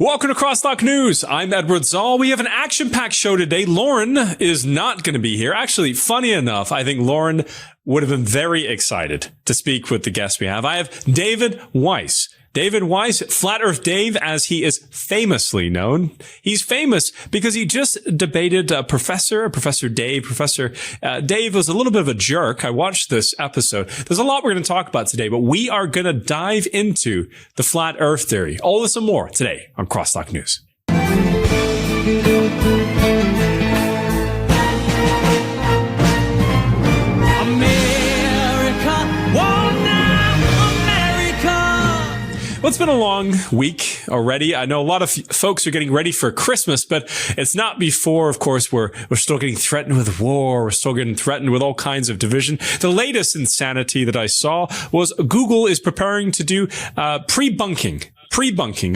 Welcome to CrossTalk News. I'm Edward Zoll. We have an action-packed show today. Lauren is not going to be here. Actually, funny enough, I think Lauren would have been very excited to speak with the guest we have. I have David Weiss. David Weiss, Flat Earth Dave, as he is famously known. He's famous because he just debated Professor Dave. Professor Dave was a little bit of a jerk. I watched this episode. There's a lot we're going to talk about today, but we are going to dive into the Flat Earth theory. All this and more today on CrossTalk News. Well, it's been a long week already. I know a lot of folks are getting ready for Christmas, but it's not before, of course, we're still getting threatened with war. We're still getting threatened with all kinds of division. The latest insanity that I saw was Google is preparing to do pre-bunking.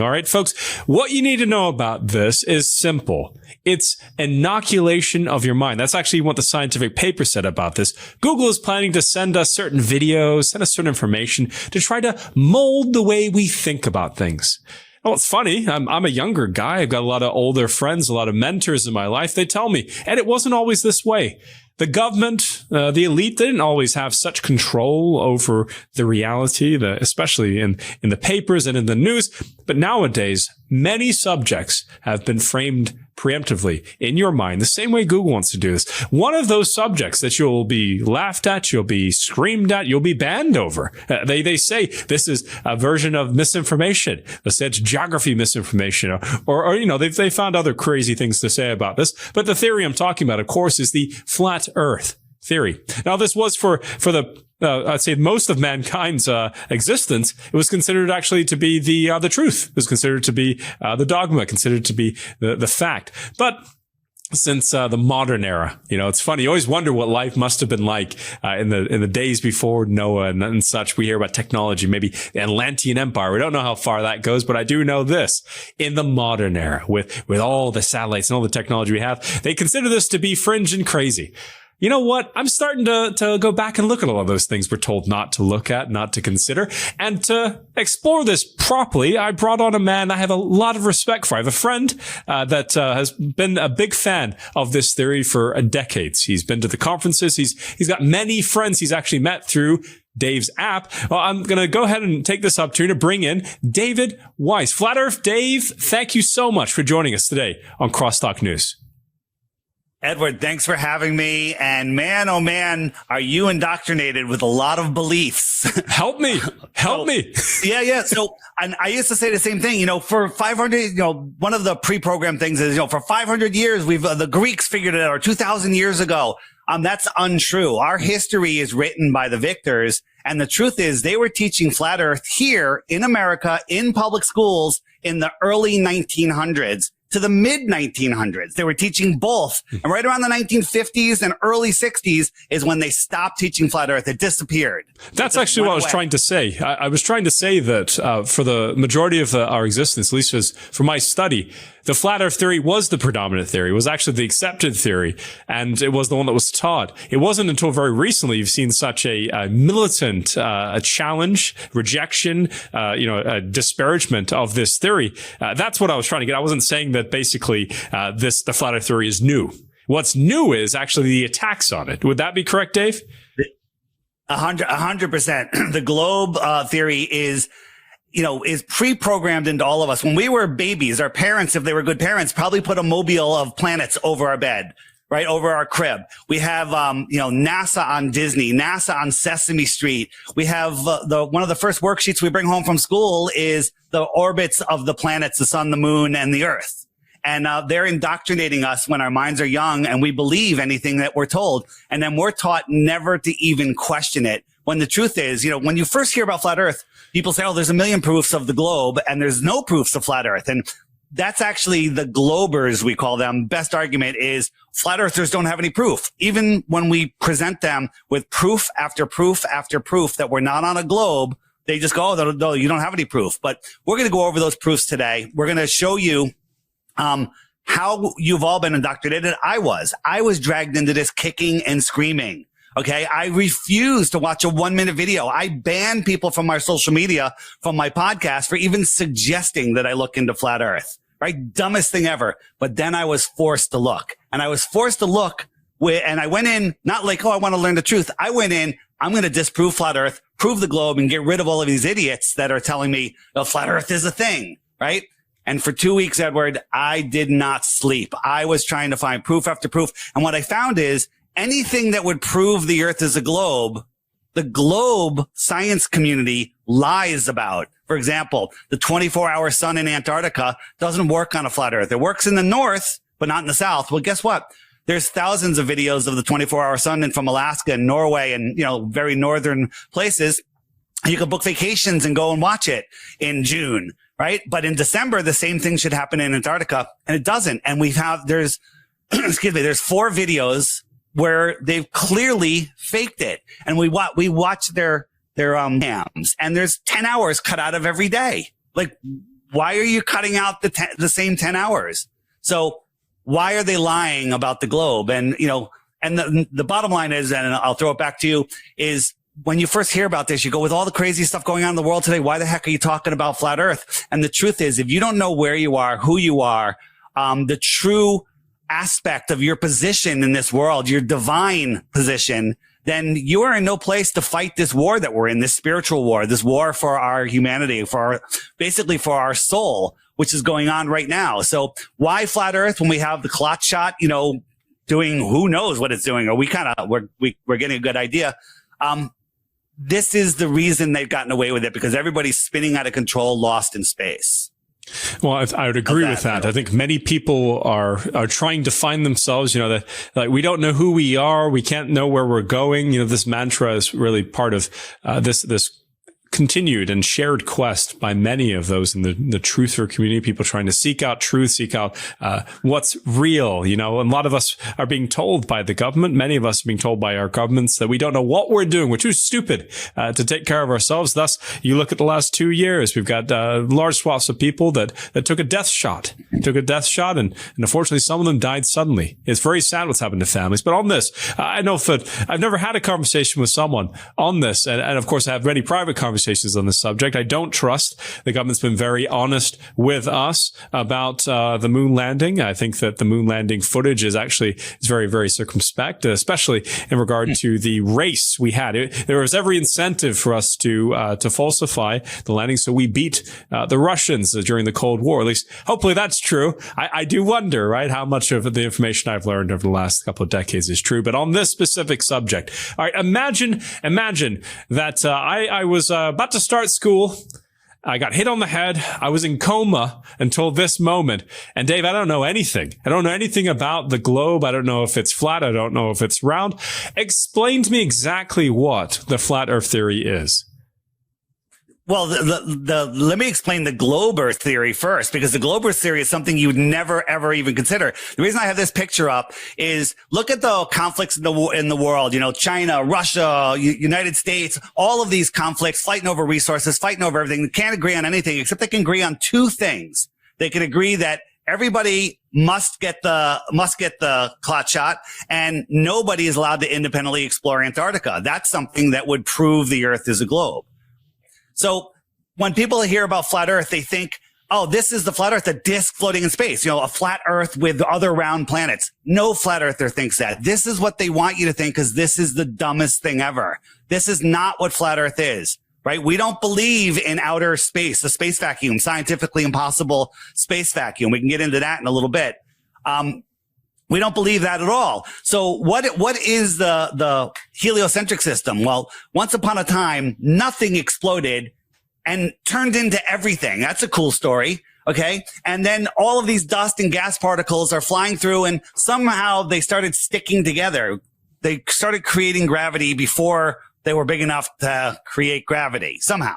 All right, folks, what you need to know about this is simple. It's inoculation of your mind. That's actually what the scientific paper said about this. Google is planning to send us certain videos, send us certain information to try to mold the way we think about things. Well, it's funny. I'm a younger guy. I've got a lot of older friends, a lot of mentors in my life. They tell me, and it wasn't always this way. The government, the elite, they didn't always have such control over the reality, especially in the papers and in the news. But nowadays, many subjects have been framed preemptively in your mind, the same way Google wants to do this. One of those subjects that you'll be laughed at, you'll be screamed at, you'll be banned over. They say this is a version of misinformation. They say it's geography misinformation, or you know, they found other crazy things to say about this. But the theory I'm talking about, of course, is the flat Earth theory. Now, this was for the I'd say most of mankind's existence. It was considered actually to be the truth. It was considered to be the dogma, considered to be the fact. But since the modern era, you know, it's funny. You always wonder what life must have been like in the days before Noah and such. We hear about technology, maybe the Atlantean Empire. We don't know how far that goes, but I do know this: in the modern era, with all the satellites and all the technology we have, they consider this to be fringe and crazy. You know what? I'm starting to go back and look at all of those things we're told not to look at, not to consider. And to explore this properly, I brought on a man I have a lot of respect for. I have a friend that has been a big fan of this theory for decades. He's been to the conferences. He's got many friends he's actually met through Dave's app. Well, I'm going to go ahead and take this opportunity to bring in David Weiss. Flat Earth Dave, thank you so much for joining us today on CrossTalk News. Edward, thanks for having me. And man, oh man, are you indoctrinated with a lot of beliefs. Help me. Yeah. So, and I used to say the same thing, you know, for 500, one of the pre-programmed things is, for 500 years, the Greeks figured it out, or 2000 years ago. That's untrue. Our history is written by the victors. And the truth is they were teaching flat Earth here in America in public schools in the early 1900s. To the mid 1900s. They were teaching both. And right around the 1950s and early 60s is when they stopped teaching flat Earth. It disappeared. That's actually what I was trying to say. I was trying to say that for the majority of our existence, at least as for my study, the flat Earth theory was the predominant theory. It was actually the accepted theory, and it was the one that was taught. It wasn't until very recently you've seen such a militant a challenge, rejection, a disparagement of this theory. That's what I was trying to get. I wasn't saying that basically the flat Earth theory is new. What's new is actually the attacks on it. Would that be correct, Dave? 100%. The globe theory is pre-programmed into all of us. When we were babies, our parents, if they were good parents, probably put a mobile of planets over our bed, right? Over our crib. We have, NASA on Disney, NASA on Sesame Street. We have one of the first worksheets we bring home from school is the orbits of the planets, the sun, the moon, and the earth. And they're indoctrinating us when our minds are young and we believe anything that we're told. And then we're taught never to even question it. When the truth is, when you first hear about flat Earth, people say, oh, there's a million proofs of the globe and there's no proofs of flat Earth. And that's actually the globers, we call them. Best argument is flat earthers don't have any proof. Even when we present them with proof after proof after proof that we're not on a globe, they just go, oh, no, you don't have any proof. But we're going to go over those proofs today. We're going to show you how you've all been indoctrinated. I was dragged into this kicking and screaming. Okay. I refuse to watch a 1-minute video. I ban people from our social media, from my podcast for even suggesting that I look into flat earth. right? Dumbest thing ever. But then I was forced to look, and I was forced to look and I went in, not like, oh, I want to learn the truth. I went in, I'm going to disprove flat earth, prove the globe, and get rid of all of these idiots that are telling me the flat earth is a thing, right? And for 2 weeks, Edward, I did not sleep. I was trying to find proof after proof. And what I found is anything that would prove the earth is a globe, the globe science community lies about. For example, the 24-hour sun in Antarctica doesn't work on a flat earth. It works in the north, but not in the south. Well, guess what? There's thousands of videos of the 24-hour sun from Alaska and Norway and, very northern places. You can book vacations and go and watch it in June, right? But in December, the same thing should happen in Antarctica, and it doesn't. And there's 4 videos where they've clearly faked it. And we watch their cams, and there's 10 hours cut out of every day. Like, why are you cutting out the same 10 hours? So why are they lying about the globe? And, and the bottom line is, and I'll throw it back to you, is when you first hear about this, you go, with all the crazy stuff going on in the world today, why the heck are you talking about flat earth? And the truth is, if you don't know where you are, who you are, the true aspect of your position in this world, your divine position, then you are in no place to fight this war that we're in, this spiritual war, this war for our humanity, basically for our soul, which is going on right now. So why flat earth when we have the clot shot, doing who knows what it's doing, or we're getting a good idea. This is the reason they've gotten away with it, because everybody's spinning out of control, lost in space. Well, I would agree with that. I think many people are trying to find themselves, that like we don't know who we are. We can't know where we're going. This mantra is really part of this continued and shared quest by many of those in the truther community, people trying to seek out truth, seek out what's real. And a lot of us are being told by the government, many of us are being told by our governments that we don't know what we're doing. We're too stupid to take care of ourselves. Thus, you look at the last 2 years, we've got large swaths of people that took a death shot, and unfortunately some of them died suddenly. It's very sad what's happened to families. But on this, I know that I've never had a conversation with someone on this, and of course I have many private conversations on this subject. I don't trust the government's been very honest with us about the moon landing. I think that the moon landing footage is very, very circumspect, especially in regard to the race we had. There was every incentive for us to falsify the landing, so we beat the Russians during the Cold War. At least, hopefully, that's true. I do wonder, right, how much of the information I've learned over the last couple of decades is true. But on this specific subject, all right, imagine that I was about to start school. I got hit on the head. I was in coma until this moment. And Dave, I don't know anything. I don't know anything about the globe. I don't know if it's flat. I don't know if it's round. Explain to me exactly what the flat earth theory is. Well, let me explain the globe earth theory first, because the globe earth theory is something you would never, ever even consider. The reason I have this picture up is look at the conflicts in the world, China, Russia, United States, all of these conflicts, fighting over resources, fighting over everything. They can't agree on anything except they can agree on 2 things. They can agree that everybody must get the clot shot, and nobody is allowed to independently explore Antarctica. That's something that would prove the earth is a globe. So when people hear about flat earth, they think, oh, this is the flat earth, a disk floating in space, a flat earth with other round planets. No flat earther thinks that. This is what they want you to think, because this is the dumbest thing ever. This is not what flat earth is, right? We don't believe in outer space, the space vacuum, scientifically impossible space vacuum. We can get into that in a little bit. We don't believe that at all. So what is the heliocentric system? Well, once upon a time, nothing exploded and turned into everything. That's a cool story. Okay. And then all of these dust and gas particles are flying through, and somehow they started sticking together. They started creating gravity before they were big enough to create gravity somehow.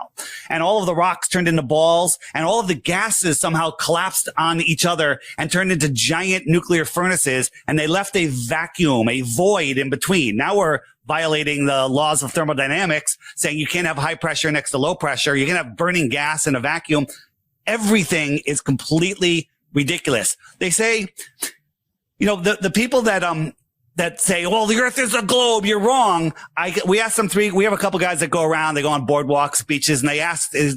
And all of the rocks turned into balls, and all of the gases somehow collapsed on each other and turned into giant nuclear furnaces. And they left a vacuum, a void in between. Now we're violating the laws of thermodynamics, saying you can't have high pressure next to low pressure. You can have burning gas in a vacuum. Everything is completely ridiculous. They say, the people that, that say, well, the earth is a globe, you're wrong. We asked them we have a couple guys that go around, they go on boardwalks, beaches, and they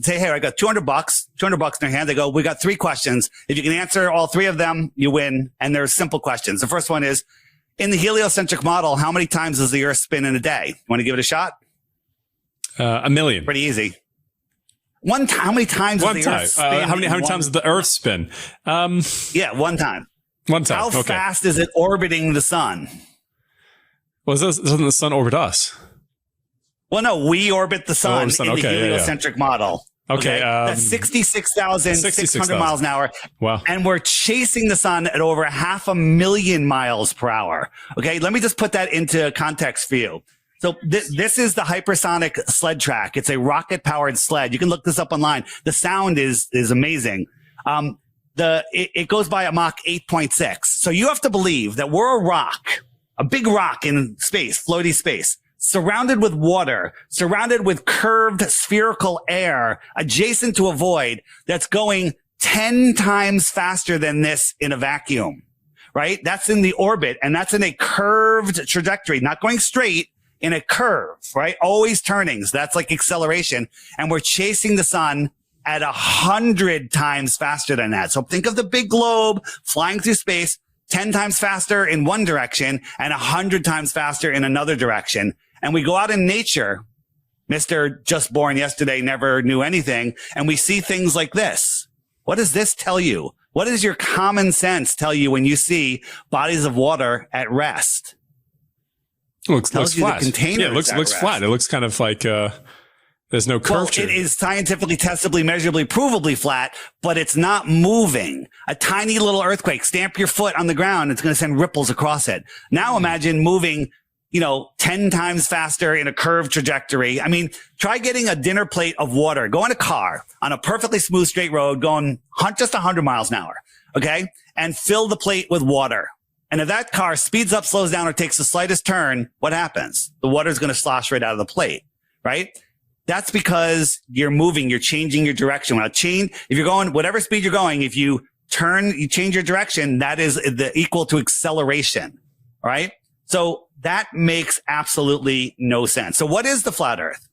say, hey, I got $200 in their hand. They go, we got 3 questions. If you can answer all 3 of them, you win. And they're simple questions. The first one is, in the heliocentric model, how many times does the earth spin in a day? Want to give it a shot? 1 million. Pretty easy. One time. How many times does the earth spin? How many times does the earth spin? Yeah, one time. One time. How fast is it orbiting the sun? Well, doesn't the sun orbit us? Well, no, we orbit the sun in the heliocentric model. Okay. That's 66,600 miles an hour. Wow. And we're chasing the sun at over 500,000 miles per hour. Okay. Let me just put that into context for you. So this is the hypersonic sled track. It's a rocket powered sled. You can look this up online. The sound is amazing. It goes by a Mach 8.6. So you have to believe that we're a big rock in space, floaty space, surrounded with water, surrounded with curved spherical air, adjacent to a void that's going 10 times faster than this in a vacuum, right? That's in the orbit, and that's in a curved trajectory, not going straight, in a curve, right? Always turning. So that's like acceleration. And we're chasing the sun at 100 times faster than that. So think of the big globe flying through space, 10 times faster in one direction and 100 times faster in another direction. And we go out in nature, Mr. Just Born Yesterday never knew anything, and we see things like this. What does this tell you? What does your common sense tell you when you see bodies of water at rest? It looks flat. Yeah, it looks flat. It looks kind of like there's no curvature. Well, it is scientifically, testably, measurably, provably flat, but it's not moving. A tiny little earthquake, stamp your foot on the ground, it's going to send ripples across it. Now imagine moving, 10 times faster in a curved trajectory. I mean, try getting a dinner plate of water. Go in a car on a perfectly smooth straight road going just 100 miles an hour. Okay. And fill the plate with water. And if that car speeds up, slows down, or takes the slightest turn, what happens? The water is going to slosh right out of the plate, right? That's because you're moving, you're changing your direction. If you're going, whatever speed you're going, if you change your direction, that is equal to acceleration, right? So that makes absolutely no sense. So what is the flat earth?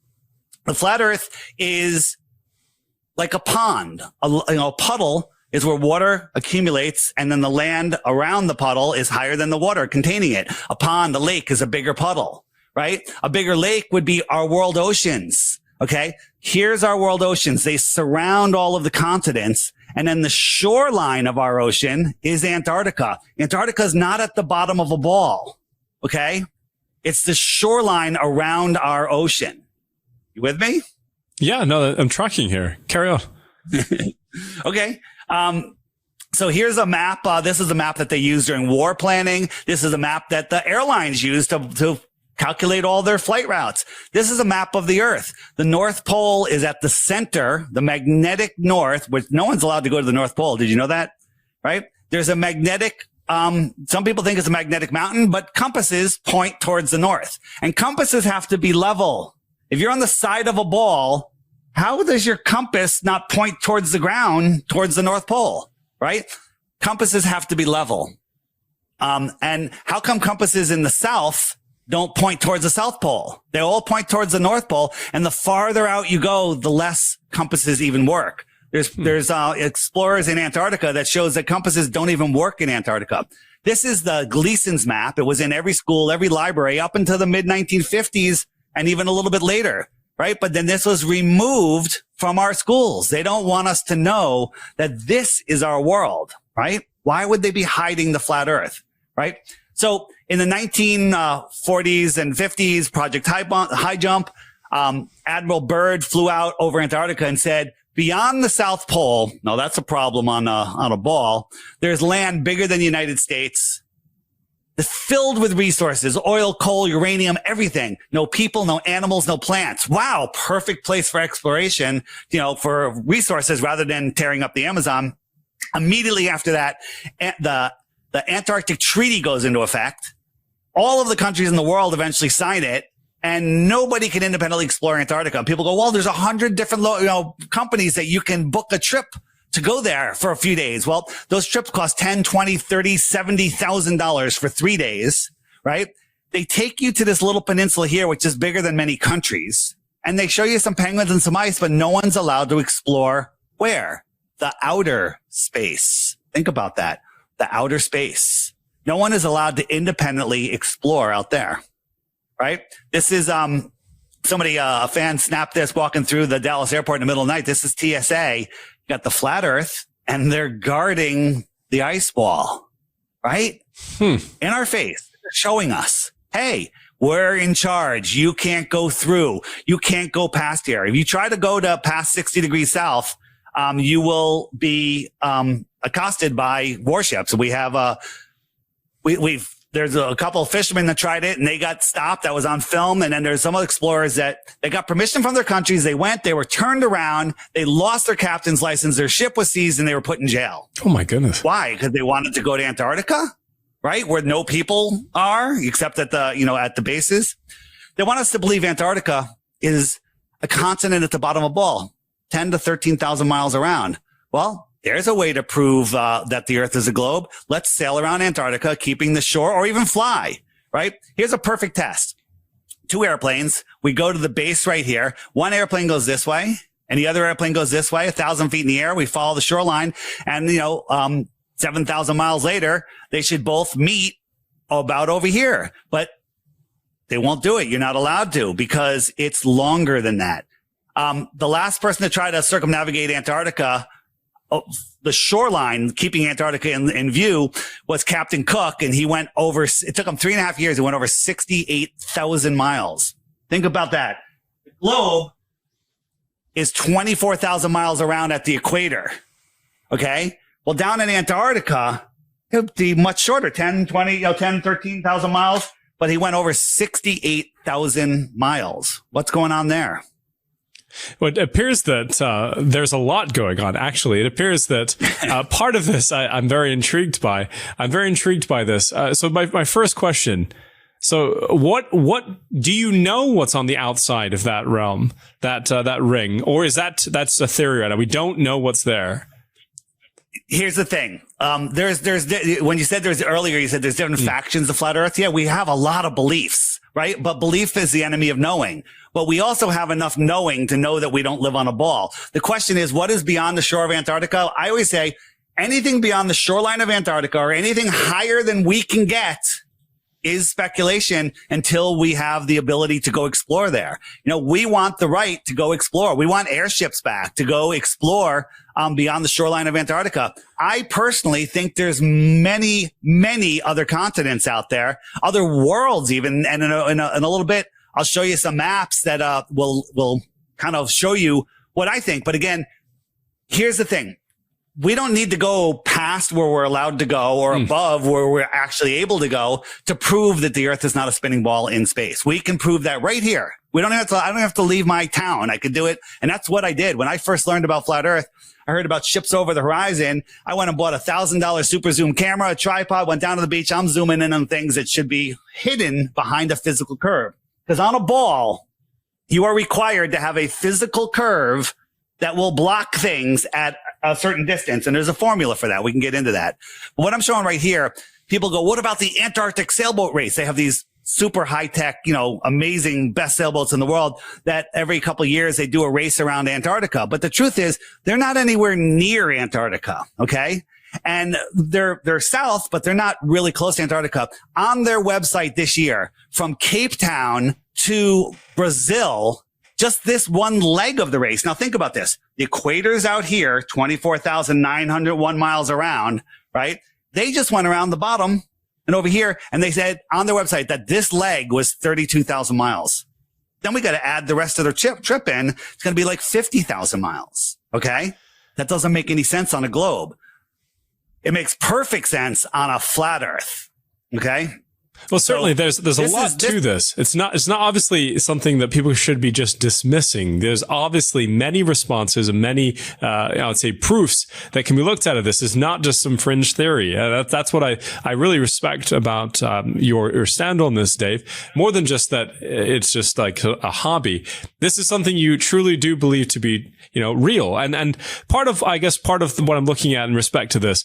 The flat earth is like a pond, a puddle is where water accumulates, and then the land around the puddle is higher than the water containing it. A pond, a lake is a bigger puddle, right? A bigger lake would be our world oceans. Okay. Here's our world oceans. They surround all of the continents. And then the shoreline of our ocean is Antarctica. Antarctica is not at the bottom of a ball. Okay. It's the shoreline around our ocean. You with me? Yeah, no, I'm tracking here. Carry on. Okay. So here's a map. This is a map that they use during war planning. This is a map that the airlines use to calculate all their flight routes. This is a map of the Earth. The North Pole is at the center, the magnetic north, which no one's allowed to go to the North Pole. Did you know that? Right? There's a magnetic, some people think it's a magnetic mountain, but compasses point towards the north. And compasses have to be level. If you're on the side of a ball, how does your compass not point towards the ground, towards the North Pole, right? Compasses have to be level. And how come compasses in the south don't point towards the South Pole? They all point towards the North Pole. And the farther out you go, the less compasses even work. There's explorers in Antarctica that shows that compasses don't even work in Antarctica. This is the Gleason's map. It was in every school, every library up until the mid 1950s and even a little bit later, right? But then this was removed from our schools. They don't want us to know that this is our world, right? Why would they be hiding the flat earth, right? So in the 1940s and 50s, Project High Jump, Admiral Byrd flew out over Antarctica and said, beyond the South Pole, now that's a problem on a ball, there's land bigger than the United States, filled with resources, oil, coal, uranium, everything. No people, no animals, no plants. Wow, perfect place for exploration, for resources rather than tearing up the Amazon. Immediately after that, the Antarctic Treaty goes into effect. All of the countries in the world eventually sign it, and nobody can independently explore Antarctica. People go, well, there's 100 different, companies that you can book a trip to go there for a few days. Well, those trips cost $10, $20, $30, $70,000 for 3 days, right? They take you to this little peninsula here, which is bigger than many countries. And they show you some penguins and some ice, but no one's allowed to explore where? The outer space. Think about that. The outer space. No one is allowed to independently explore out there, right? This is, somebody, a fan snapped this walking through the Dallas airport in the middle of the night. This is TSA. You got the flat earth and they're guarding the ice wall, right? In our face, they're showing us, hey, we're in charge. You can't go through. You can't go past here. If you try to go to past 60 degrees south, you will be, accosted by warships. We have, there's a couple of fishermen that tried it and they got stopped. That was on film. And then there's some explorers that they got permission from their countries. They went, they were turned around. They lost their captain's license. Their ship was seized and they were put in jail. Oh my goodness. Why? Because they wanted to go to Antarctica, right? Where no people are except at the bases. They want us to believe Antarctica is a continent at the bottom of a ball, 10 to 13,000 miles around. Well, there's a way to prove that the Earth is a globe. Let's sail around Antarctica, keeping the shore, or even fly, right? Here's a perfect test. 2 airplanes. We go to the base right here. One airplane goes this way, and the other airplane goes this way, 1,000 feet in the air. We follow the shoreline, and 7,000 miles later, they should both meet about over here. But they won't do it. You're not allowed to because it's longer than that. The last person to try to circumnavigate Antarctica, the shoreline, keeping Antarctica in view, was Captain Cook. And he went over, it took him 3.5 years. He went over 68,000 miles. Think about that. The globe is 24,000 miles around at the equator. Okay. Well, down in Antarctica, it would be much shorter, 13,000 miles, but he went over 68,000 miles. What's going on there? Well, it appears that there's a lot going on. Actually, it appears that part of this I'm very intrigued by. I'm very intrigued by this. So my first question. So what do you know what's on the outside of that realm, that ring, or is that's a theory right now? We don't know what's there. Here's the thing. There's when you said earlier, you said there's different factions of flat Earth. Yeah, we have a lot of beliefs, right? But belief is the enemy of knowing. But we also have enough knowing to know that we don't live on a ball. The question is, what is beyond the shore of Antarctica? I always say anything beyond the shoreline of Antarctica or anything higher than we can get is speculation until we have the ability to go explore there. We want the right to go explore. We want airships back to go explore beyond the shoreline of Antarctica. I personally think there's many, many other continents out there, other worlds even. And in a little bit, I'll show you some maps that will kind of show you what I think. But again, here's the thing. We don't need to go past where we're allowed to go or above where we're actually able to go to prove that the Earth is not a spinning ball in space. We can prove that right here. I don't have to leave my town. I could do it. And that's what I did. When I first learned about flat Earth, I heard about ships over the horizon. I went and bought $1,000 super zoom camera, a tripod, went down to the beach. I'm zooming in on things that should be hidden behind a physical curve. Because on a ball, you are required to have a physical curve that will block things at a certain distance. And there's a formula for that. We can get into that. But what I'm showing right here, people go, what about the Antarctic sailboat race? They have these super high tech, amazing best sailboats in the world that every couple of years they do a race around Antarctica. But the truth is they're not anywhere near Antarctica. Okay. And they're south, but they're not really close to Antarctica. On their website this year, from Cape Town to Brazil, just this one leg of the race. Now think about this. The equator's out here, 24,901 miles around, right? They just went around the bottom and over here, and they said on their website that this leg was 32,000 miles. Then we got to add the rest of their trip in. It's going to be like 50,000 miles. Okay. That doesn't make any sense on a globe. It makes perfect sense on a flat Earth. Okay. Well, certainly there's a lot to this. It's not obviously something that people should be just dismissing. There's obviously many responses and many, I would say proofs that can be looked at of this. It's not just some fringe theory. That's what I really respect about, your stand on this, Dave. More than just that it's just like a hobby. This is something you truly do believe to be, real. And part of what I'm looking at in respect to this,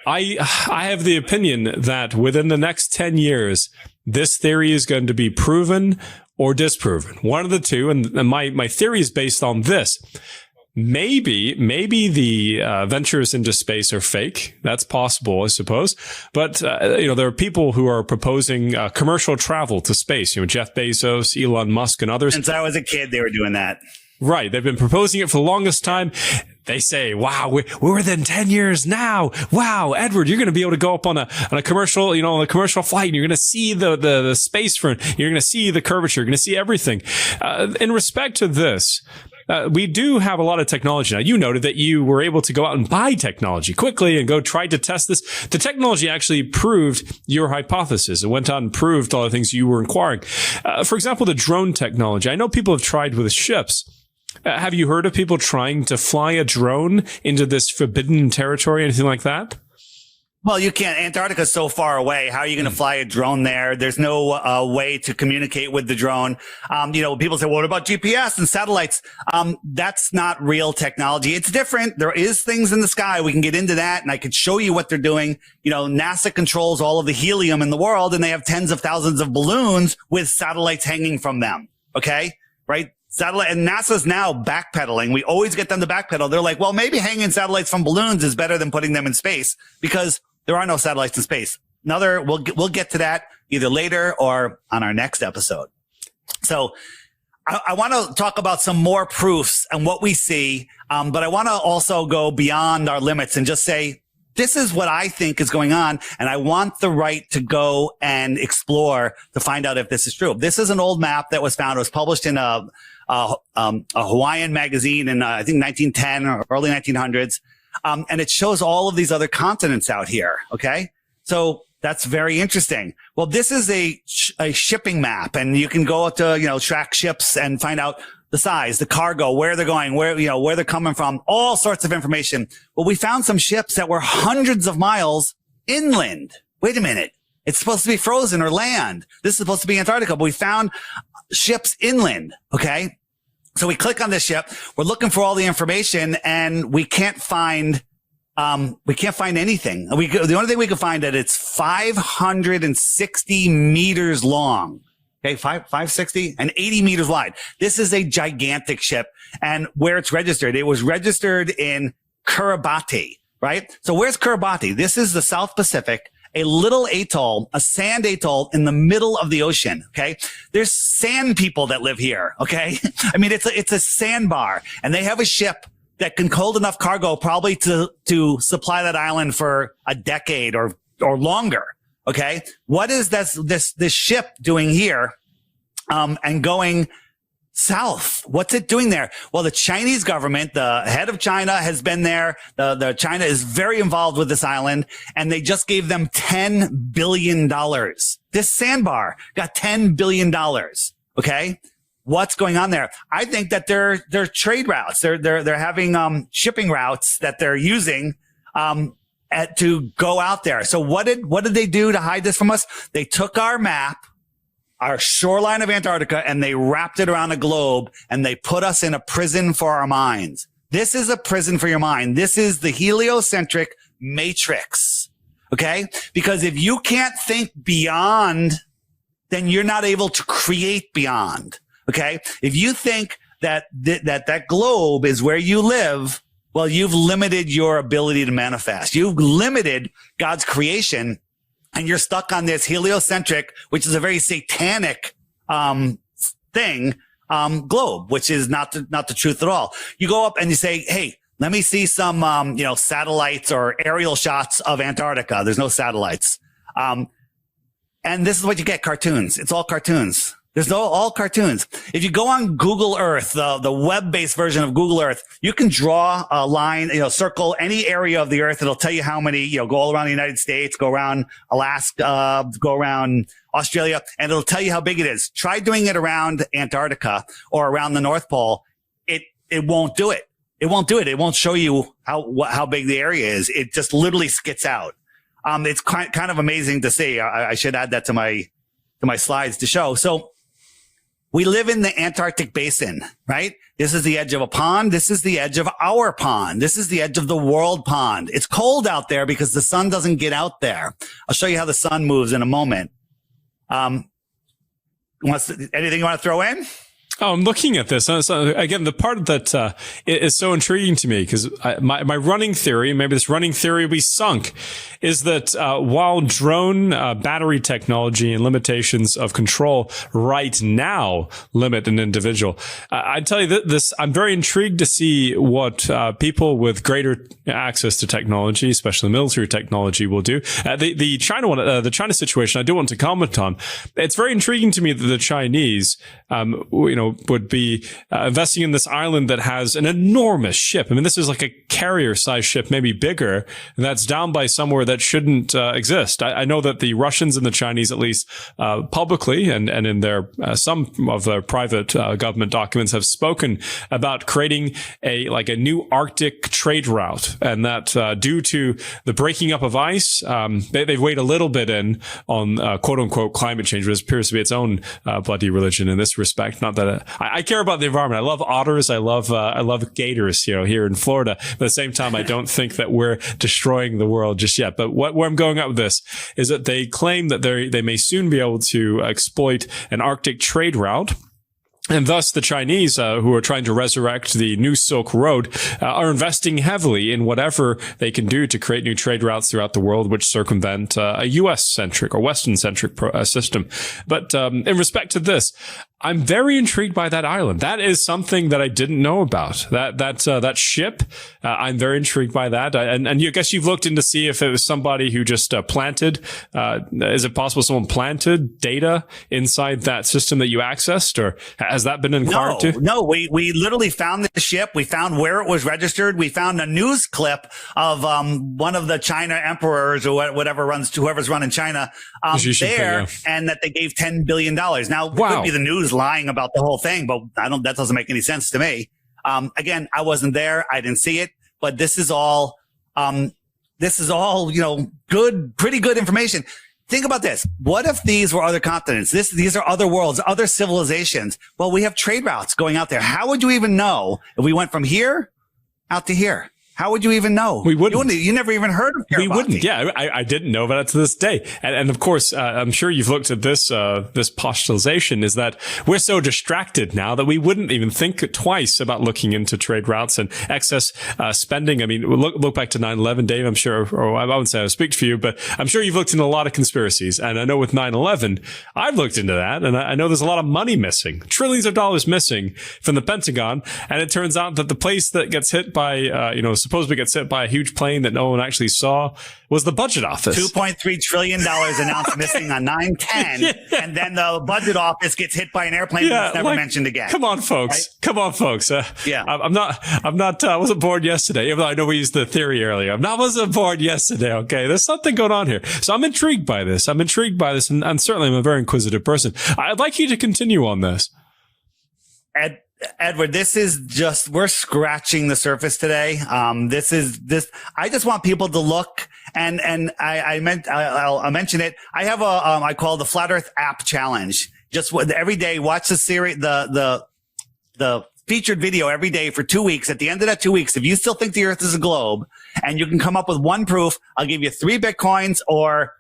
I have the opinion that within the next 10 years, this theory is going to be proven or disproven. One of the two. And my theory is based on this. Maybe the ventures into space are fake. That's possible, I suppose. But there are people who are proposing commercial travel to space. Jeff Bezos, Elon Musk, and others. Since I was a kid, they were doing that. Right. They've been proposing it for the longest time. They say, wow, we're within 10 years now. Wow, Edward, you're going to be able to go up on a commercial, on a commercial flight, and you're going to see the space front. You're going to see the curvature. You're going to see everything. In respect to this, we do have a lot of technology now. You noted that you were able to go out and buy technology quickly and go try to test this. The technology actually proved your hypothesis. It went out and proved all the things you were inquiring. For example, the drone technology. I know people have tried with ships. Have you heard of people trying to fly a drone into this forbidden territory, anything like that? Well, you can't. Antarctica is so far away. How are you going to fly a drone there? There's no way to communicate with the drone. People say, well, what about GPS and satellites? That's not real technology. It's different. There is things in the sky. We can get into that, and I could show you what they're doing. NASA controls all of the helium in the world, and they have tens of thousands of balloons with satellites hanging from them. Okay, right? Satellite, and NASA's now backpedaling. We always get them to backpedal. They're like, well, maybe hanging satellites from balloons is better than putting them in space because there are no satellites in space. We'll get to that either later or on our next episode. So I want to talk about some more proofs and what we see. But I want to also go beyond our limits and just say, this is what I think is going on. And I want the right to go explore to find out if this is true. This is an old map that was found. It was published in a Hawaiian magazine in, I think 1910 or early 1900s. And it shows all of these other continents out here. Okay. So that's very interesting. Well, this is a shipping map, and you can go to, track ships and find out the size, the cargo, where they're going, where they're coming from, all sorts of information. Well, we found some ships that were hundreds of miles inland. Wait a minute. It's supposed to be frozen or land. This is supposed to be Antarctica, but we found ships inland. Okay. So we click on this ship. We're looking for all the information, and we can't find anything. The only thing we can find that it's 560 meters long. Okay. 560 and 80 meters wide. This is a gigantic ship, and where it's registered, it was registered in Kiribati, right? So where's Kiribati? This is the South Pacific. A little atoll, a sand atoll in the middle of the ocean. Okay. There's sand people that live here. Okay. I mean, it's a sandbar, and they have a ship that can hold enough cargo probably to supply that island for a decade or longer. Okay. What is this ship doing here? And going south. What's it doing there? Well, the Chinese government, the head of China has been there. The China is very involved with this island, and they just gave them $10 billion. This sandbar got $10 billion. Okay. What's going on there? I think that they're trade routes. They're having, shipping routes that they're using, to go out there. So what did they do to hide this from us? They took our map, our shoreline of Antarctica, and they wrapped it around a globe, and they put us in a prison for our minds. This is a prison for your mind. This is the heliocentric matrix. Okay. Because if you can't think beyond, then you're not able to create beyond. Okay. If you think that globe is where you live, well, you've limited your ability to manifest. You've limited God's creation, and you're stuck on this heliocentric, which is a very satanic thing, globe, which is not the truth at all. You go up and you say, hey, let me see some satellites or aerial shots of Antarctica. There's no satellites. And this is what you get: cartoons. It's all cartoons. There's all cartoons. If you go on Google Earth, the web-based version of Google Earth, you can draw a line, circle any area of the Earth. It'll tell you how many, go all around the United States, go around Alaska, go around Australia, and it'll tell you how big it is. Try doing it around Antarctica or around the North Pole. It won't do it. It won't do it. It won't show you how big the area is. It just literally skits out. It's kind of amazing to see. I should add that to my slides to show. So, we live in the Antarctic basin, right? This is the edge of a pond. This is the edge of our pond. This is the edge of the world pond. It's cold out there because the sun doesn't get out there. I'll show you how the sun moves in a moment. Anything you want to throw in? Oh, I'm looking at this. So again, the part that is so intriguing to me, because my running theory, maybe this running theory will be sunk, is that while drone battery technology and limitations of control right now limit an individual, I tell you this, I'm very intrigued to see what people with greater access to technology, especially military technology, will do. The China one, the China situation, I do want to comment on. It's very intriguing to me that the Chinese, would be investing in this island that has an enormous ship. I mean, this is like a carrier-sized ship, maybe bigger, and that's down by somewhere that shouldn't exist. I know that the Russians and the Chinese, at least publicly and in their some of their private government documents, have spoken about creating a new Arctic trade route, and that due to the breaking up of ice, they've weighed a little bit in on quote-unquote climate change, which appears to be its own bloody religion in this respect. Not that I care about the environment. I love otters. I love gators, here in Florida. But at the same time, I don't think that we're destroying the world just yet. But where I'm going at with this is that they claim that they may soon be able to exploit an Arctic trade route. And thus, the Chinese, who are trying to resurrect the new Silk Road, are investing heavily in whatever they can do to create new trade routes throughout the world, which circumvent a U.S.-centric or Western-centric system. But in respect to this, I'm very intrigued by that island. That is something that I didn't know about. That ship, I'm very intrigued by that. And I guess you've looked in to see if it was somebody who just planted. Is it possible someone planted data inside that system that you accessed, or has that been inquired to? No, we literally found the ship. We found where it was registered. We found a news clip of one of the China emperors or whoever's running China there, and that they gave $10 billion. Now, it could be the news lying about the whole thing, but that doesn't make any sense to me. Again, I wasn't there. I didn't see it, but this is all, pretty good information. Think about this. What if these were other continents? These are other worlds, other civilizations. Well, we have trade routes going out there. How would you even know if we went from here out to here? How would you even know? We wouldn't. You never even heard of Kiribati. We wouldn't. Yeah, I didn't know about it to this day. And of course, I'm sure you've looked at this postulation, is that we're so distracted now that we wouldn't even think twice about looking into trade routes and excess spending. I mean, look back to 9/11, Dave. I'm sure, or I wouldn't say I speak for you, but I'm sure you've looked into a lot of conspiracies. And I know with 9/11, I've looked into that, and I know there's a lot of money missing, trillions of dollars missing from the Pentagon. And it turns out that the place that gets hit by, supposedly gets hit by a huge plane that no one actually saw was the budget office. $2.3 trillion announced missing on 9/10. Yeah. And then the budget office gets hit by an airplane that's never mentioned again. Come on, folks. Right? Come on, folks. I wasn't born yesterday, even though I know we used the theory earlier. I wasn't born yesterday. Okay. There's something going on here. So I'm intrigued by this. And certainly I'm a very inquisitive person. I'd like you to continue on this. Edward, this is just, we're scratching the surface today. I just want people to look, and I'll mention it. I have I call the Flat Earth App Challenge. Just every day, watch the series, the featured video every day for 2 weeks. At the end of that 2 weeks, if you still think the Earth is a globe and you can come up with one proof, I'll give you 3 Bitcoins or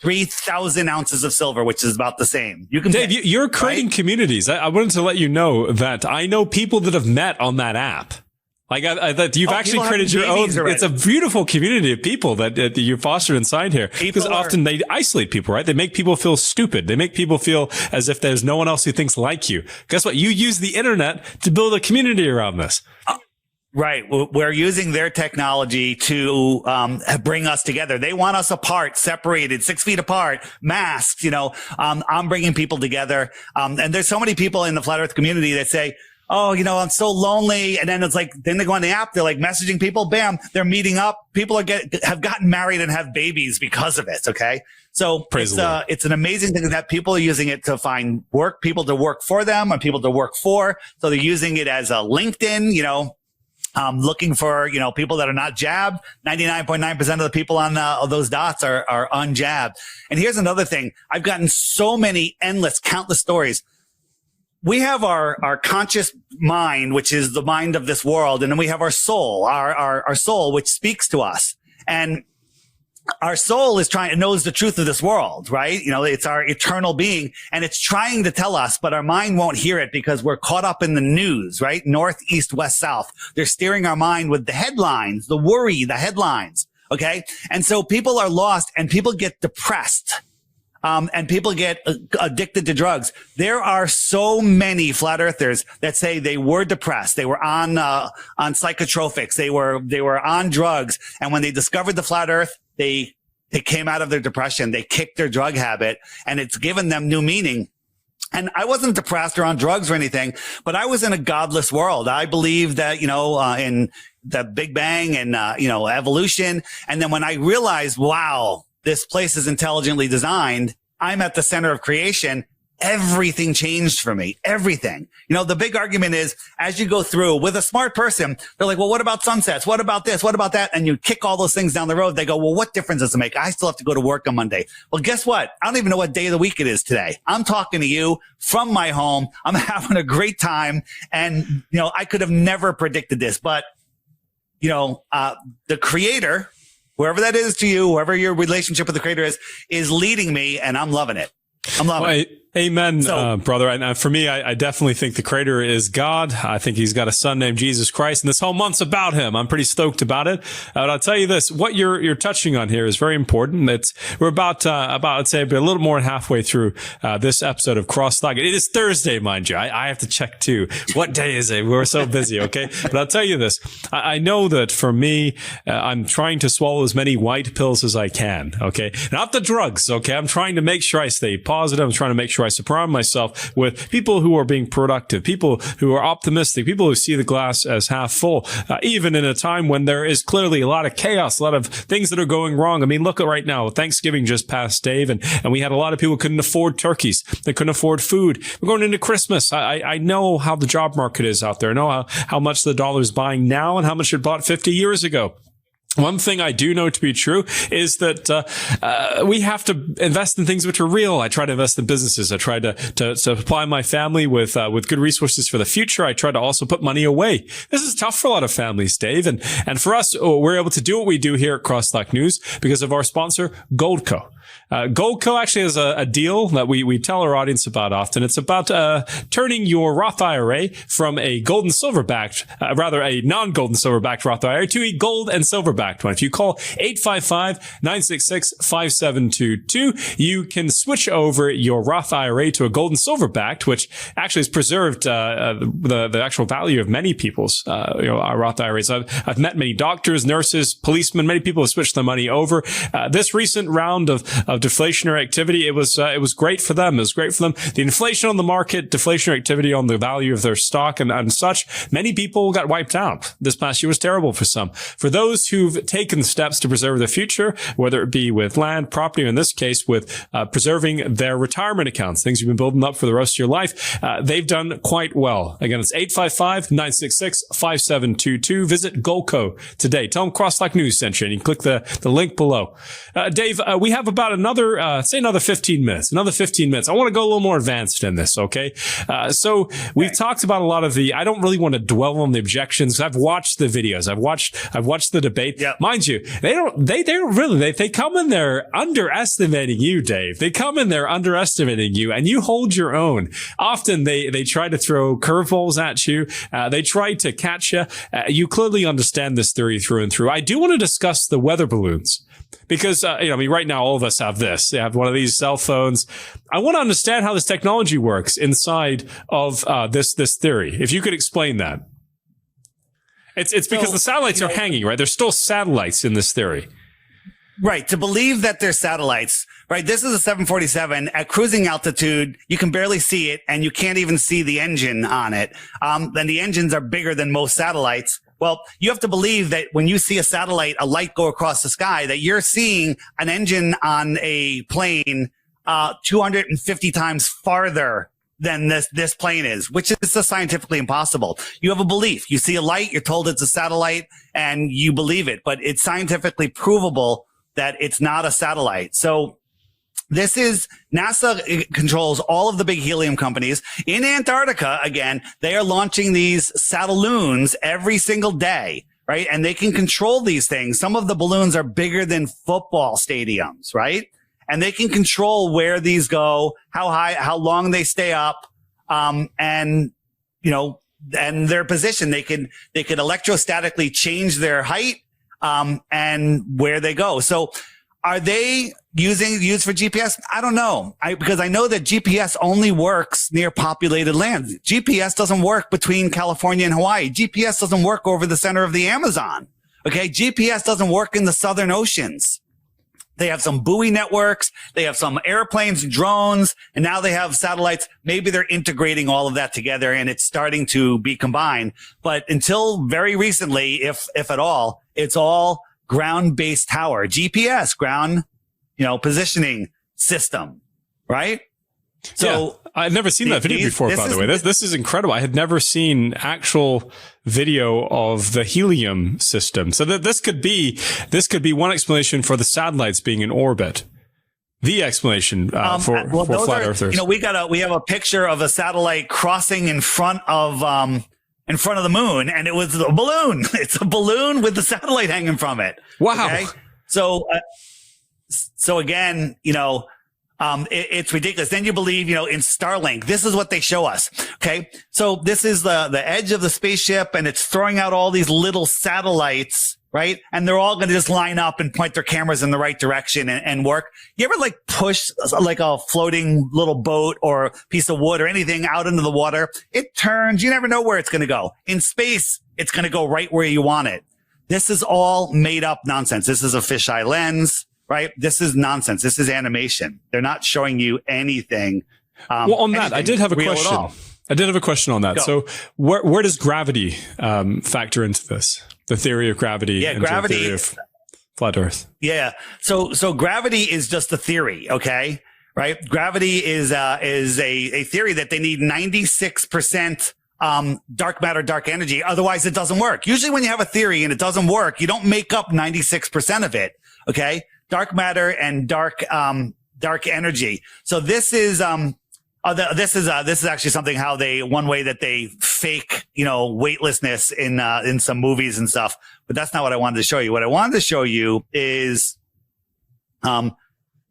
3,000 ounces of silver, which is about the same. You can, Dave, you're creating communities. I wanted to let you know that I know people that have met on that app. Like that you've actually created your own. Already. It's a beautiful community of people that you foster inside here. Because often they isolate people, right? They make people feel stupid. They make people feel as if there's no one else who thinks like you. Guess what? You use the internet to build a community around this. Right. We're using their technology to bring us together. They want us apart, separated, 6 feet apart, masked, I'm bringing people together. And there's so many people in the Flat Earth community that say, oh, I'm so lonely. And then then they go on the app, they're like messaging people, bam, they're meeting up. People have gotten married and have babies because of it. Okay. So it's an amazing thing that people are using it to find people to work for them and people to work for. So they're using it as a LinkedIn, looking for, people that are not jabbed. 99.9% of the people on those dots are unjabbed. And here's another thing. I've gotten so many countless stories. We have our conscious mind, which is the mind of this world. And then we have our soul, our soul, which speaks to us. And our soul knows the truth of this world, right? It's our eternal being, and it's trying to tell us, but our mind won't hear it because we're caught up in the news, right? North, east, west, south. They're steering our mind with the headlines, the worry, the headlines. Okay. And so people are lost and people get depressed. And people get addicted to drugs. There are so many flat earthers that say they were depressed. They were on psychotropics. They were on drugs. And when they discovered the flat earth, they came out of their depression. They kicked their drug habit, and it's given them new meaning. And I wasn't depressed or on drugs or anything, but I was in a godless world. I believed that, in the Big Bang and, evolution. And then when I realized, wow, this place is intelligently designed, I'm at the center of creation, everything changed for me. Everything. The big argument is, as you go through with a smart person, they're like, well, what about sunsets? What about this? What about that? And you kick all those things down the road. They go, well, what difference does it make? I still have to go to work on Monday. Well, guess what? I don't even know what day of the week it is today. I'm talking to you from my home. I'm having a great time. And, I could have never predicted this, but, the creator, whoever that is to you, whoever your relationship with the creator is leading me, and I'm loving it. I'm loving it. Amen, brother. And for me, I definitely think the creator is God. I think he's got a son named Jesus Christ, and this whole month's about him. I'm pretty stoked about it. But I'll tell you this, what you're touching on here is very important. We're about, I'd say, a little more than halfway through, this episode of CrossTalk. It is Thursday, mind you. I have to check too. What day is it? We're so busy. Okay. But I'll tell you this. I know that for me, I'm trying to swallow as many white pills as I can. Okay. Not the drugs. Okay. I'm trying to make sure I stay positive. I'm trying to make sure I surround myself with people who are being productive, people who are optimistic, people who see the glass as half full, even in a time when there is clearly a lot of chaos, a lot of things that are going wrong. I mean, look at right now. Thanksgiving just passed, Dave, and we had a lot of people who couldn't afford turkeys. They couldn't afford food. We're going into Christmas. I know how the job market is out there. I know how much the dollar is buying now and how much it bought 50 years ago. One thing I do know to be true is that we have to invest in things which are real. I try to invest in businesses. I try to supply my family with good resources for the future. I try to also put money away. This is tough for a lot of families, Dave. And for us, we're able to do what we do here at CrossTalk News because of our sponsor, Goldco. Goldco actually has a deal that we tell our audience about often. It's about turning your Roth IRA from a gold and silver backed, rather a non-gold and silver backed Roth IRA to a gold and silver backed one. If you call 855-966-5722, you can switch over your Roth IRA to a gold and silver backed, which actually has preserved the actual value of many people's our Roth IRAs. I've met many doctors, nurses, policemen, many people have switched their money over. This recent round of deflationary activity, it was great for them. It was great for them. The inflation on the market, deflationary activity on the value of their stock and such, many people got wiped out. This past year was terrible for some. For those who've taken steps to preserve their future, whether it be with land, property, or in this case with preserving their retirement accounts, things you've been building up for the rest of your life, they've done quite well. Again, it's 855-966-5722. Visit Goldco today. Tell them CrossTalk News sent you, and you can click the link below. Dave, we have about another 15 minutes. Another 15 minutes. I want to go a little more advanced in this, okay? So we've talked about a lot of I don't really want to dwell on the objections. I've watched the videos. I've watched the debate. Yep. Mind you, they come in there underestimating you, Dave. They come in there underestimating you, and you hold your own. Often they try to throw curveballs at you. They try to catch you. You clearly understand this theory through and through. I do want to discuss the weather balloons. Because, right now all of us have this. They have one of these cell phones. I want to understand how this technology works inside of this theory. If you could explain that. It's because the satellites are hanging, right? There's still satellites in this theory. Right. To believe that they're satellites, right? This is a 747 at cruising altitude. You can barely see it, and you can't even see the engine on it. And the engines are bigger than most satellites. Well, you have to believe that when you see a satellite, a light go across the sky, that you're seeing an engine on a plane 250 times farther than this plane is, which is scientifically impossible. You have a belief. You see a light, you're told it's a satellite, and you believe it. But it's scientifically provable that it's not a satellite. So this is NASA controls all of the big helium companies. In Antarctica, again, they are launching these satelloons every single day, right? And they can control these things. Some of the balloons are bigger than football stadiums, right? And they can control where these go, how high, how long they stay up, and their position. They could electrostatically change their height, and where they go. So are they used for GPS? I don't know. Because I know that GPS only works near populated lands. GPS doesn't work between California and Hawaii. GPS doesn't work over the center of the Amazon. Okay. GPS doesn't work in the southern oceans. They have some buoy networks. They have some airplanes and drones, and now they have satellites. Maybe they're integrating all of that together and it's starting to be combined. But until very recently, if at all, it's all ground-based tower, GPS, ground, positioning system, right? So yeah. I've never seen that video before, by the way. This is incredible. I had never seen actual video of the helium system. So that this could be one explanation for the satellites being in orbit. The explanation for flat earthers. We have a picture of a satellite crossing in front of the moon, and it was a balloon. It's a balloon with the satellite hanging from it. Wow. Okay? So again, it's ridiculous. Then you believe, in Starlink, this is what they show us. Okay. So this is the edge of the spaceship, and it's throwing out all these little satellites, right? And they're all going to just line up and point their cameras in the right direction and work. You ever push a floating little boat or piece of wood or anything out into the water? It turns. You never know where it's going to go. In space, it's going to go right where you want it. This is all made up nonsense. This is a fisheye lens. Right? This is nonsense. This is animation. They're not showing you anything. Well, on that, I did have a question on that. Go. So where does gravity factor into this? The theory of gravity. Yeah, gravity. The theory of flat Earth. Yeah. So gravity is just a theory. Okay. Right. Gravity is a theory that they need 96% dark matter, dark energy. Otherwise it doesn't work. Usually when you have a theory and it doesn't work, you don't make up 96% of it. Okay. Dark matter and dark energy. So this is actually something one way that they fake, weightlessness in some movies and stuff. But that's not what I wanted to show you. What I wanted to show you is,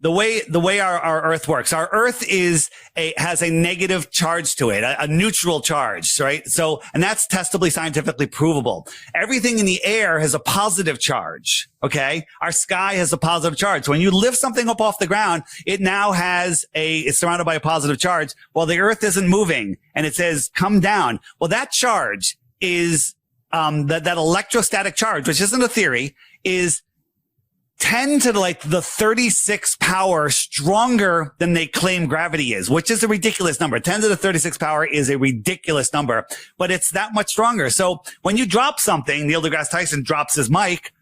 the way our Earth works. Our Earth has a negative charge to it, a neutral charge, right? So, and that's testably scientifically provable. Everything in the air has a positive charge. Okay. Our sky has a positive charge. So when you lift something up off the ground, it now it's surrounded by a positive charge. Well, the Earth isn't moving and it says come down. Well, that charge is, that electrostatic charge, which isn't a theory, is 10 to the 36 power stronger than they claim gravity is, which is a ridiculous number. 10 to the 36 power is a ridiculous number, but it's that much stronger. So when you drop something, Neil deGrasse Tyson drops his mic.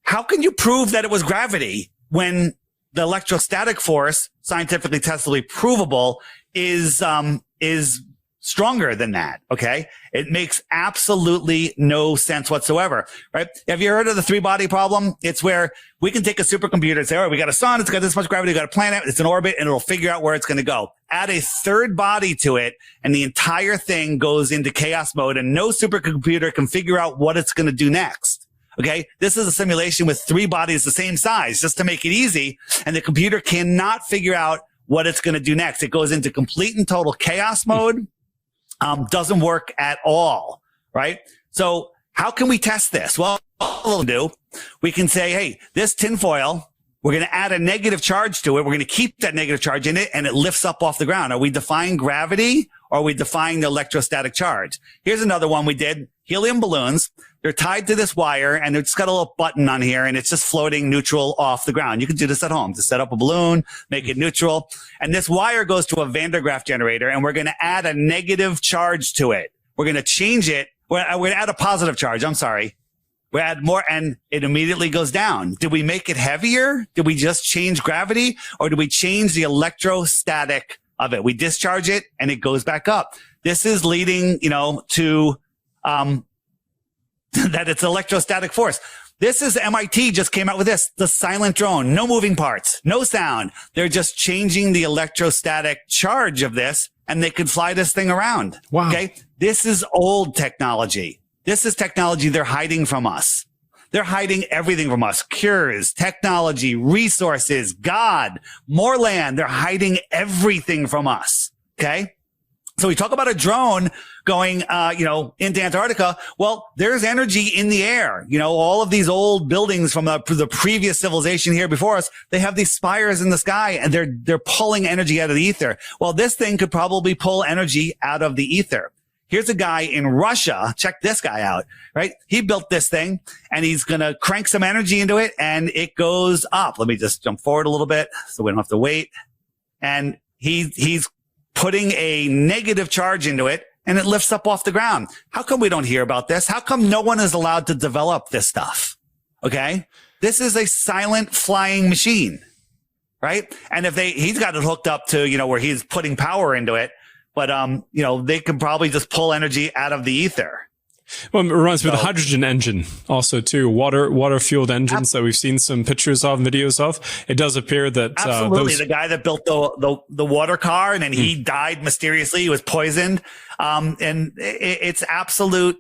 How can you prove that it was gravity when the electrostatic force, scientifically testably provable, is stronger than that? Okay. It makes absolutely no sense whatsoever, right? Have you heard of the 3-body problem? It's where we can take a supercomputer and say, all right, we got a sun. It's got this much gravity. We got a planet. It's in orbit, and it'll figure out where it's going to go. Add a third body to it, and the entire thing goes into chaos mode, and no supercomputer can figure out what it's going to do next. Okay. This is a simulation with 3 bodies the same size, just to make it easy. And the computer cannot figure out what it's going to do next. It goes into complete and total chaos mode. Doesn't work at all, right? So how can we test this? Well, we can say, hey, this tinfoil, we're going to add a negative charge to it. We're going to keep that negative charge in it, and it lifts up off the ground. Are we defying gravity, or are we defying the electrostatic charge? Here's another one we did. Helium balloons. They're tied to this wire, and it's got a little button on here, and it's just floating neutral off the ground. You can do this at home. Just set up a balloon, make it neutral. And this wire goes to a Van der Graaf generator, and we're going to add a negative charge to it. We're going to change it. We're going to add a positive charge. I'm sorry. We add more, and it immediately goes down. Did we make it heavier? Did we just change gravity, or did we change the electrostatic of it? We discharge it, and it goes back up. This is leading, to that it's electrostatic force. This is MIT just came out with this, the silent drone, no moving parts, no sound. They're just changing the electrostatic charge of this, and they could fly this thing around. Wow. Okay. This is old technology. This is technology they're hiding from us. They're hiding everything from us. Cures, technology, resources, God, more land. They're hiding everything from us. Okay. So we talk about a drone going, into Antarctica. Well, there's energy in the air. All of these old buildings from the previous civilization here before us, they have these spires in the sky and they're pulling energy out of the ether. Well, this thing could probably pull energy out of the ether. Here's a guy in Russia. Check this guy out, right? He built this thing and he's going to crank some energy into it and it goes up. Let me just jump forward a little bit so we don't have to wait. And he's putting a negative charge into it and it lifts up off the ground. How come we don't hear about this? How come no one is allowed to develop this stuff? Okay. This is a silent flying machine, right? And if he's got it hooked up to, where he's putting power into it, but, they can probably just pull energy out of the ether. Well, it reminds me of the hydrogen engine also too, water fueled engines that we've seen some pictures of, videos of. It does appear that absolutely the guy that built the water car and then he died mysteriously. He was poisoned. And it's absolute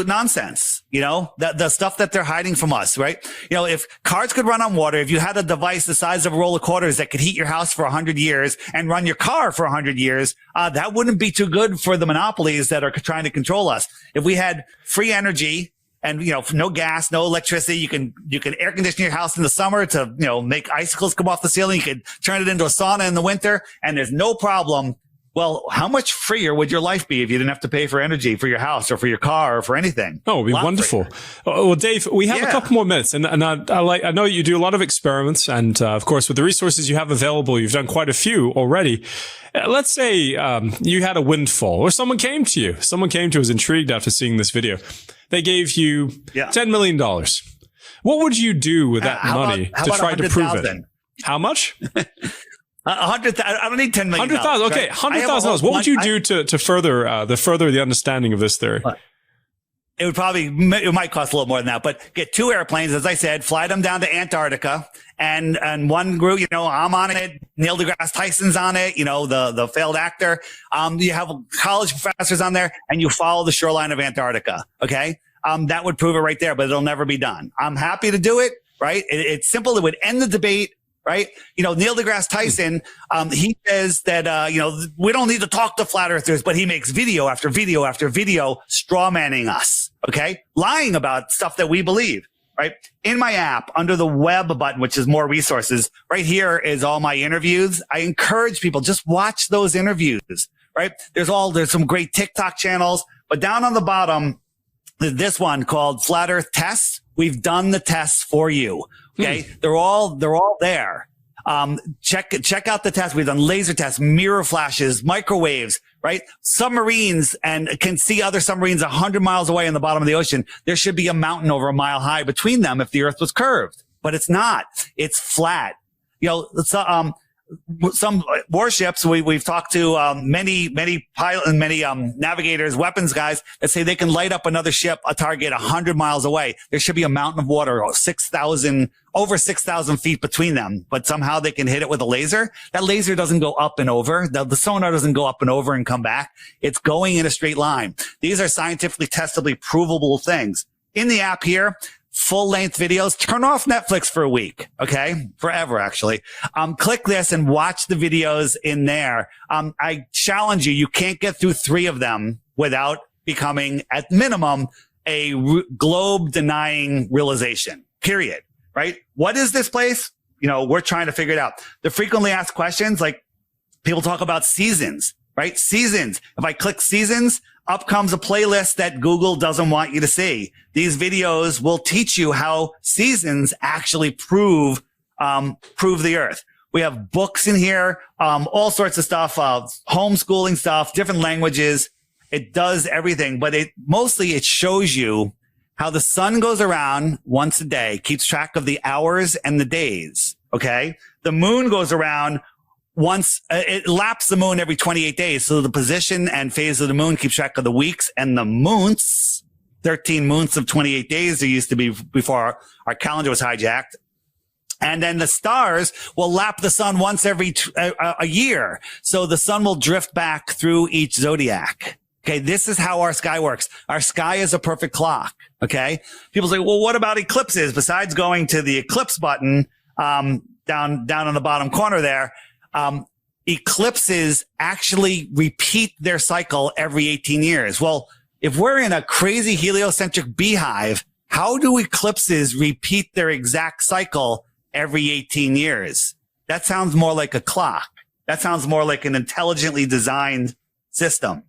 nonsense. The stuff that they're hiding from us, right? If cars could run on water, if you had a device the size of a roll of quarters that could heat your house for 100 years and run your car for 100 years, that wouldn't be too good for the monopolies that are trying to control us. If we had free energy and, no gas, no electricity, you can air condition your house in the summer to, make icicles come off the ceiling. You could turn it into a sauna in the winter and there's no problem. Well, how much freer would your life be if you didn't have to pay for energy for your house or for your car or for anything? Oh, it'd be wonderful. Well, Dave, we have a couple more minutes, and I know you do a lot of experiments, and of course, with the resources you have available, you've done quite a few already. Let's say you had a windfall, or someone came to you. Someone came to you, was intrigued after seeing this video. They gave you $10 million. What would you do with that money to try to prove it? How much? 100,000. I don't need $10 million. 100,000. Okay. $100,000. What would you do to further the understanding of this theory? It might cost a little more than that, but get 2 airplanes, as I said, fly them down to Antarctica and one group, I'm on it. Neil deGrasse Tyson's on it, the failed actor. You have college professors on there and you follow the shoreline of Antarctica. Okay. That would prove it right there, but it'll never be done. I'm happy to do it. Right. It's simple. It would end the debate. Right. Neil deGrasse Tyson, he says that, we don't need to talk to flat earthers, but he makes video after video after video straw manning us. Okay. Lying about stuff that we believe. Right. In my app under the web button, which is more resources right here is all my interviews. I encourage people just watch those interviews. Right. There's some great TikTok channels, but down on the bottom, this one called Flat Earth Tests. We've done the tests for you. Okay. They're all there. Check out the tests. We've done laser tests, mirror flashes, microwaves, right? Submarines and can see other submarines 100 miles away in the bottom of the ocean. There should be a mountain over a mile high between them if the earth was curved, but it's not. It's flat. Some warships, we've talked to many pilots and many navigators, weapons guys that say they can light up another ship, a target 100 miles away. There should be a mountain of water, over 6,000 feet between them, but somehow they can hit it with a laser. That laser doesn't go up and over. The sonar doesn't go up and over and come back. It's going in a straight line. These are scientifically testably provable things. In the app here, full length videos. Turn off Netflix for a week. Okay. Forever, actually. Click this and watch the videos in there. I challenge you. You can't get through 3 of them without becoming at minimum a globe denying realization, period. Right. What is this place? We're trying to figure it out. The frequently asked questions, like people talk about seasons, right? Seasons. If I click seasons, up comes a playlist that Google doesn't want you to see. These videos will teach you how seasons actually prove the earth. We have books in here, all sorts of stuff, homeschooling stuff, different languages. It does everything, but it shows you how the sun goes around once a day, keeps track of the hours and the days. Okay. The moon goes around once, it laps the moon every 28 days. So the position and phase of the moon keeps track of the weeks and the months, 13 months of 28 days. There used to be before our calendar was hijacked. And then the stars will lap the sun once every a year. So the sun will drift back through each zodiac. Okay. This is how our sky works. Our sky is a perfect clock. Okay. People say, well, what about eclipses? Besides going to the eclipse button, down on the bottom corner there, eclipses actually repeat their cycle every 18 years. Well, if we're in a crazy heliocentric beehive, how do eclipses repeat their exact cycle every 18 years? That sounds more like a clock. That sounds more like an intelligently designed system.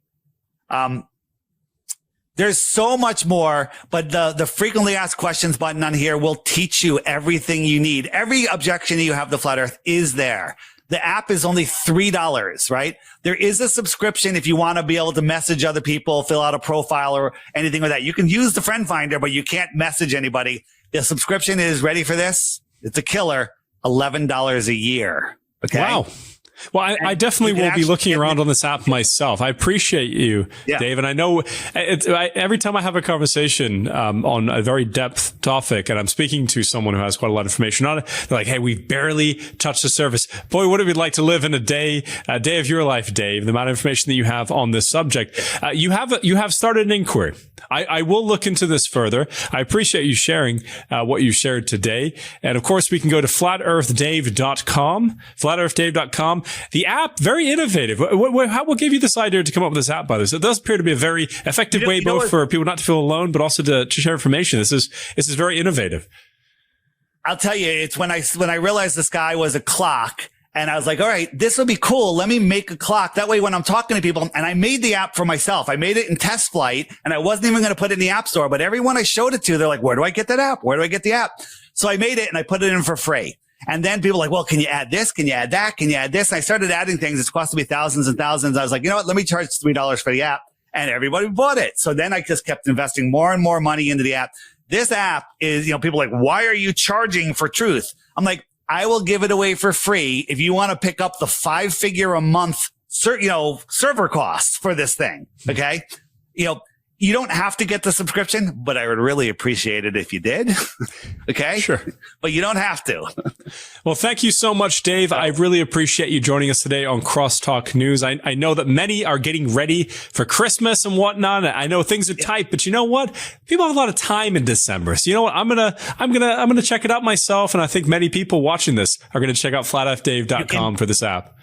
There's so much more, but the frequently asked questions button on here will teach you everything you need. Every objection you have to flat earth is there. The app is only $3, right? There is a subscription if you want to be able to message other people, fill out a profile or anything like that. You can use the friend finder, but you can't message anybody. The subscription is, ready for this? It's a killer, $11 a year. Okay. Wow. Well, I definitely will be looking around on this app myself. I appreciate you, Dave. And I know every time I have a conversation on a very depth topic and I'm speaking to someone who has quite a lot of information on it, they're like, hey, we've barely touched the surface. Boy, what would it be like to live in a day of your life, Dave, the amount of information that you have on this subject. You have started an inquiry. I will look into this further. I appreciate you sharing what you shared today. And of course, we can go to flatearthdave.com, flatearthdave.com. The app, very innovative. What gave you this idea to come up with this app, by this? It does appear to be a very effective way both for people not to feel alone, but also to share information. This is very innovative. I'll tell you, it's when I realized the sky was a clock and I was like, all right, this will be cool. Let me make a clock. That way, when I'm talking to people, and I made the app for myself, I made it in test flight and I wasn't even going to put it in the app store, but everyone I showed it to, they're like, where do I get that app? Where do I get the app? So I made it and I put it in for free. And then people were like, well, can you add this? Can you add that? Can you add this? And I started adding things. It's costing me thousands and thousands. I was like, you know what? Let me charge $3 for the app. And everybody bought it. So then I just kept investing more and more money into the app. This app is, people are like, why are you charging for truth? I'm like, I will give it away for free if you want to pick up the 5-figure a month, server costs for this thing. Okay. You don't have to get the subscription, but I would really appreciate it if you did. Okay. Sure. But you don't have to. Well, thank you so much, Dave. I really appreciate you joining us today on CrossTalk News. I know that many are getting ready for Christmas and whatnot. I know things are tight, but you know what? People have a lot of time in December. So you know what? I'm gonna check it out myself. And I think many people watching this are going to check out flatearthdave.com for this app.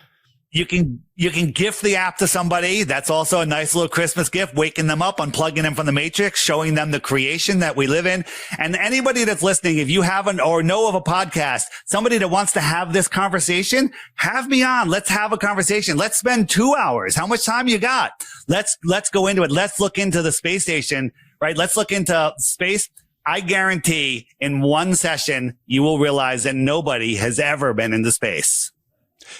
You can gift the app to somebody. That's also a nice little Christmas gift, waking them up, unplugging them from the matrix, showing them the creation that we live in. And anybody that's listening, if you haven't or know of a podcast, somebody that wants to have this conversation, have me on. Let's have a conversation. Let's spend 2 hours. How much time you got? Let's go into it. Let's look into the space station, right? Let's look into space. I guarantee in one session, you will realize that nobody has ever been into space.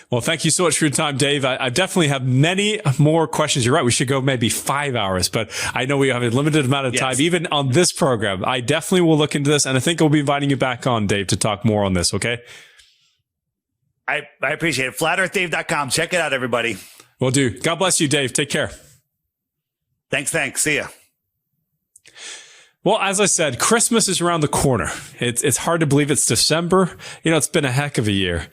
Well, thank you so much for your time, Dave. I definitely have many more questions. You're right. We should go maybe 5 hours, but I know we have a limited amount of time, even on this program. I definitely will look into this, and I think I'll be inviting you back on, Dave, to talk more on this, okay? I appreciate it. FlatEarthDave.com. Check it out, everybody. Will do. God bless you, Dave. Take care. Thanks. See ya. Well, as I said, Christmas is around the corner. It's hard to believe it's December. It's been a heck of a year.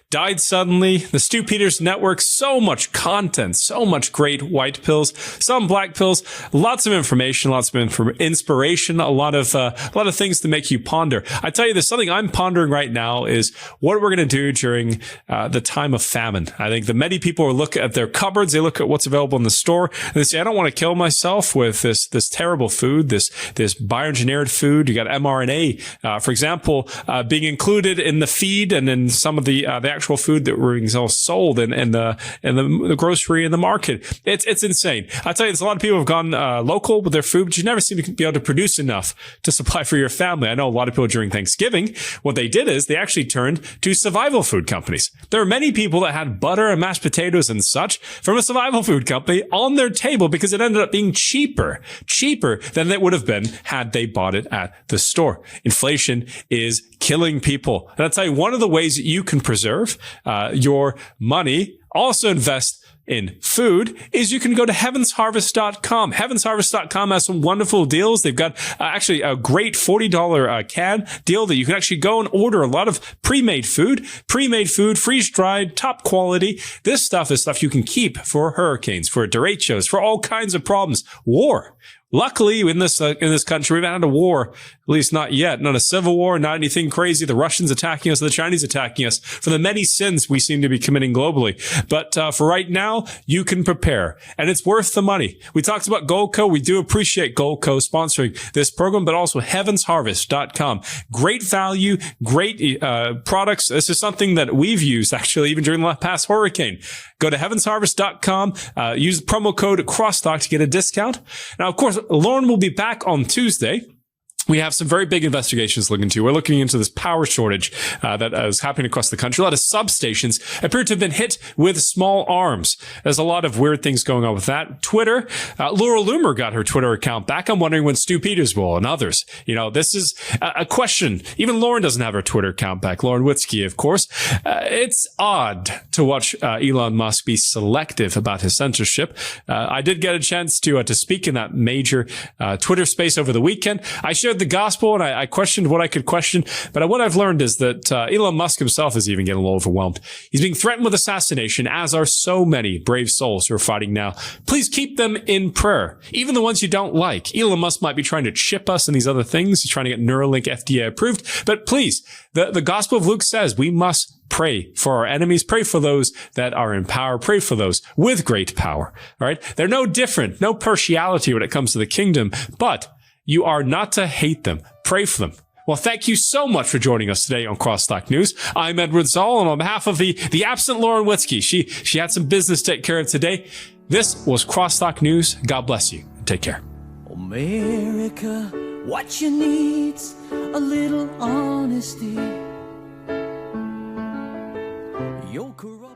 Died suddenly. The Stu Peters Network, so much content, so much great white pills, some black pills, lots of information, lots of inspiration, a lot of things to make you ponder. I tell you, there's something I'm pondering right now is what we're going to do during the time of famine. I think that many people will look at their cupboards, they look at what's available in the store, and they say, I don't want to kill myself with this terrible food, this bioengineered food. You got mRNA, for example, being included in the feed and in some of the actual food that we're being sold in the grocery and the market. It's insane. I tell you, there's a lot of people who have gone local with their food, but you never seem to be able to produce enough to supply for your family. I know a lot of people during Thanksgiving, what they did is they actually turned to survival food companies. There are many people that had butter and mashed potatoes and such from a survival food company on their table because it ended up being cheaper than it would have been had they bought it at the store. Inflation is killing people. And I'll tell you, one of the ways that you can preserve your money, also invest in food is you can go to heavensharvest.com. Heavensharvest.com has some wonderful deals. They've got actually a great $40 can deal that you can actually go and order a lot of pre-made food, freeze-dried, top quality. This stuff is stuff you can keep for hurricanes, for derechos, for all kinds of problems. War. Luckily, in this country, we've had a war, at least not yet, not a civil war, not anything crazy. The Russians attacking us, the Chinese attacking us for the many sins we seem to be committing globally. But for right now, you can prepare, and it's worth the money. We talked about Goldco. We do appreciate Goldco sponsoring this program, but also heavensharvest.com. Great value, great products. This is something that we've used actually even during the past hurricane. Go to heavensharvest.com, use the promo code CrossTalk to get a discount. Now, of course, Lauren will be back on Tuesday. We have some very big investigations to look into. We're looking into this power shortage that is happening across the country. A lot of substations appear to have been hit with small arms. There's a lot of weird things going on with that. Twitter, Laura Loomer got her Twitter account back. I'm wondering when Stu Peters will and others. You know, this is a question. Even Lauren doesn't have her Twitter account back. Lauren Witzke, of course. It's odd to watch Elon Musk be selective about his censorship. I did get a chance to speak in that major Twitter space over the weekend. I shared the gospel and I questioned what I could question. But what I've learned is that Elon Musk himself is even getting a little overwhelmed. He's being threatened with assassination, as are so many brave souls who are fighting now. Please keep them in prayer, even the ones you don't like. Elon Musk might be trying to chip us and these other things. He's trying to get Neuralink FDA approved. But please, the Gospel of Luke says we must pray for our enemies, pray for those that are in power, pray for those with great power. All right. They're no different, no partiality when it comes to the kingdom, but you are not to hate them. Pray for them. Well, thank you so much for joining us today on CrossTalk News. I'm Edward Zoll, and on behalf of the absent Lauren Witzke, she had some business to take care of today. This was CrossTalk News. God bless you. Take care. America, what you need's a little honesty. Your corrupt